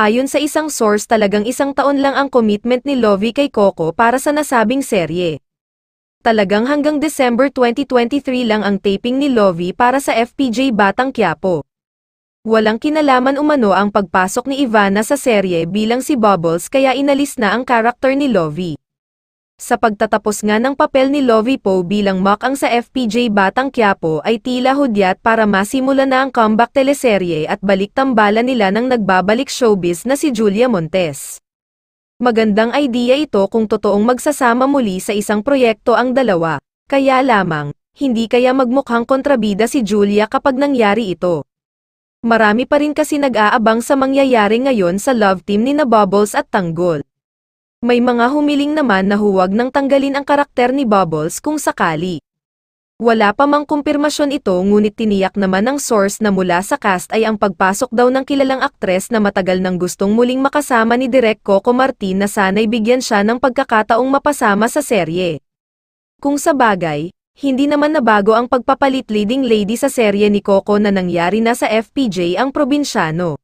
Ayon sa isang source talagang 1 taon lang ang commitment ni Lovie kay Coco para sa nasabing serye. Talagang hanggang December 2023 lang ang taping ni Lovie para sa FPJ Batang Quiapo. Walang kinalaman umano ang pagpasok ni Ivana sa serye bilang si Bubbles kaya inalis na ang karakter ni Lovie. Sa pagtatapos nga ng papel ni Lovie Poe bilang Makang sa FPJ Batang Quiapo ay tila hudyat para masimula na ang comeback teleserye at balik-tambalan nila ng nagbabalik showbiz na si Julia Montes. Magandang idea ito kung totoong magsasama muli sa isang proyekto ang dalawa, kaya lamang, hindi kaya magmukhang kontrabida si Julia kapag nangyari ito. Marami pa rin kasi nag-aabang sa mangyayari ngayon sa love team ni na Bubbles at Tanggol. May mga humiling naman na huwag nang tanggalin ang karakter ni Bubbles kung sakali. Wala pa mang kumpirmasyon ito ngunit tiniyak naman ng source na mula sa cast ay ang pagpasok daw ng kilalang aktres na matagal nang gustong muling makasama ni Direk Coco Martin na sana'y bigyan siya ng pagkakataong mapasama sa serye. Kung sa bagay, hindi naman nabago ang pagpapalit leading lady sa serye ni Coco na nangyari na sa FPJ ang probinsyano.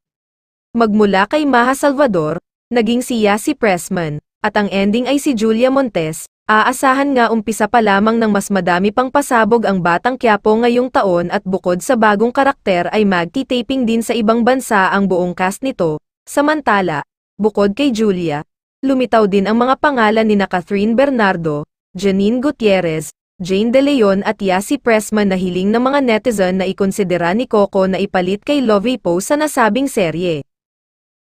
Magmula kay Maha Salvador, naging si Yasi Pressman, at ang ending ay si Julia Montes, aasahan nga umpisa pa lamang ng mas madami pang pasabog ang Batang Quiapo ngayong taon at bukod sa bagong karakter ay magti-taping din sa ibang bansa ang buong cast nito. Samantala, bukod kay Julia, lumitaw din ang mga pangalan ni Catherine Bernardo, Janine Gutierrez, Jane De Leon at Yasi Pressman na hiling ng mga netizen na ikonsidera ni Coco na ipalit kay Lovie Poe sa nasabing serye.